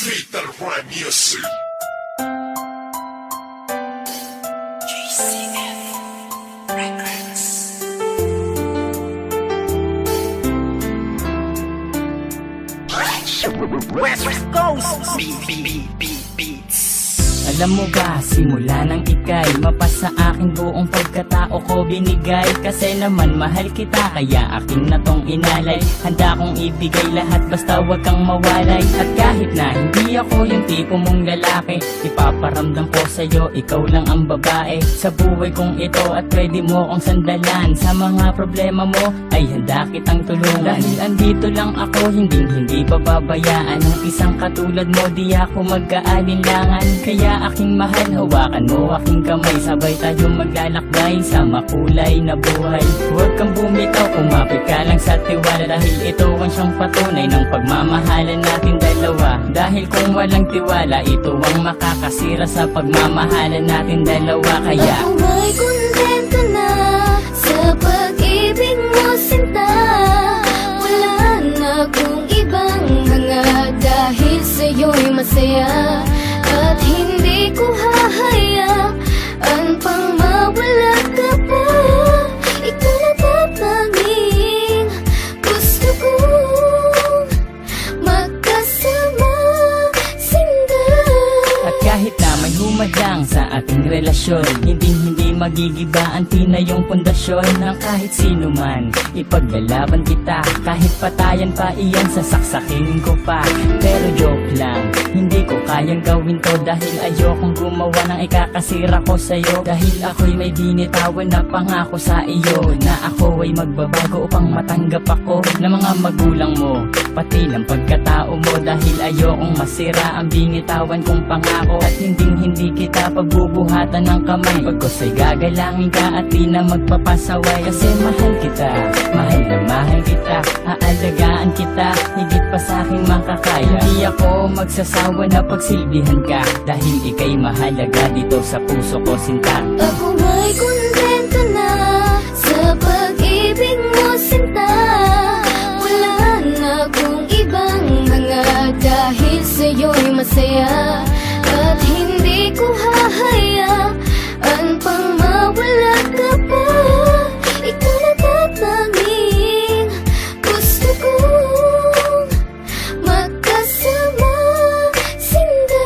Fatal Rhyme Music. GCF Records. West Coast Beats. Alam mo ba, simula nang ika'y mapasa akin buong pagkatao ko binigay. Kasi naman mahal kita, kaya akin na tong inalay. Handa kong ibigay lahat basta wag kang mawalay. At kahit na hindi ako yung tipo mong lalaki, ipaparamdam ko sa'yo, ikaw lang ang babae sa buhay kong ito. At pwede mo kong sandalan sa mga problema mo, ay handa kitang tulungan. Dahil andito lang ako, hindi pababayaan ng isang katulad mo, di ako mag-aalinlangan. Kaya aking mahal, hawakan mo aking kamay, sabay tayo maglalakbay sa makulay na buhay. Huwag kang bumitaw, kumapit ka lang sa tiwala, dahil ito ang siyang patunay ng pagmamahalan natin dalawa. Dahil kung walang tiwala, ito ang makakasira sa pagmamahalan natin dalawa. Kaya ako may kontento na sa pag-ibig mo, sinta. Wala na akong ibang hanga, dahil sa'yo'y masaya. At hindi ko hahayaan pang mawala ka pa. Ikaw na tatanging gusto kong magkasama, sinta. at kahit na may humadang sa ating relasyon, hindi magigiba ang tinayong pundasyon ng kahit sino man. Ipaglalaban kita, kahit patayan pa iyan, sasaksakin ko pa. Pero joke lang, hindi ko kayang gawin to, dahil ayokong gumawa ng ikakasira ko sa'yo. Dahil ako'y may binitawan na pangako sa iyo, na ako ay magbabago upang matanggap ako ng mga magulang mo, pati ng pagkatao mo. Dahil ayokong masira ang binitawan kong pangako, at hindi kita pagbubuhatan ng kamay. Pagkos ay gagalangin ka at di na magpapasaway. Kasi mahal kita, mahal na mahal kita, aalagaan kita higit pa sa aking makakaya. Hindi ako magsasawa na pagsilbihan ka, dahil ika'y mahalaga dito sa puso ko, sinta. Ako may kontento na sa pag-ibig mo, sinta. Wala na akong ibang hanga, dahil sa'yo'y masaya. At hindi ko hahayaan pang mawala ka pa. Ikaw na tatanging gusto kong magkasama, sinta.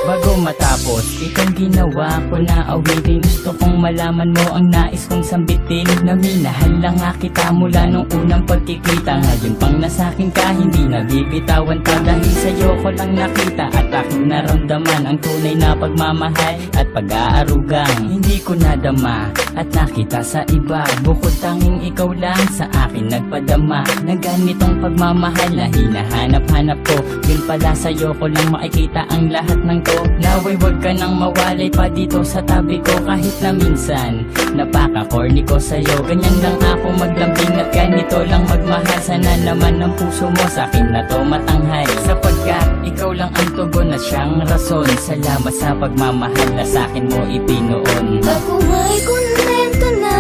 Bago matapos itong ginawa ko na awitin, gusto kong malaman mo ang nais kong sambitin, na minahal lang nga kita mula nung unang pagkikita. Ngayon pang nasakin ka, hindi nabibitawan pa, dahil sa'yo ko lang nakita at aking naramdaman ang tunay na pagmamahal at pag-aarugang hindi ko nadama at nakita sa iba. Bukod tanging ikaw lang sa akin nagpadama ng ganitong pagmamahal na hinahanap-hanap ko. Yun pala, sa'yo ko lang makikita ang lahat ng to. Naway wag ka nang mawalay pa dito sa tabi ko, kahit na minsan napaka-corny ko sa'yo. Ganyan lang ako maglambing at ganito lang magmahal. Sana naman ang puso mo sa'kin na to matanghal, sapagkat ikaw lang ang tugon at siyang rason. Salamat sa pagmamahal na sa'kin mo ipinoon. Ako may kontento na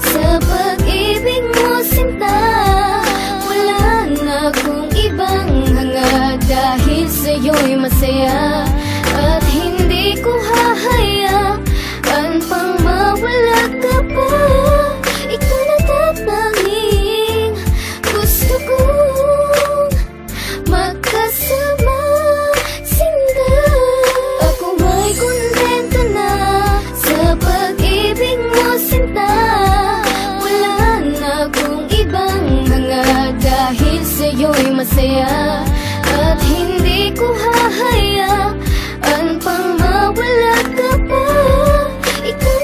sa pag-ibig mo, sinta. Wala na akong ibang hanga, dahil sa'yo'y masaya. At hindi ko hahayaan pang mawala ka pa. Ikaw na tatanging gusto kong magkasama, sinta. Ako may kontento na sa pag-ibig mo, sinta. Wala na akong ibang hanga, dahil sa'yo'y masaya. At hindi ko hahayaan pang mawala ka pa. Ikaw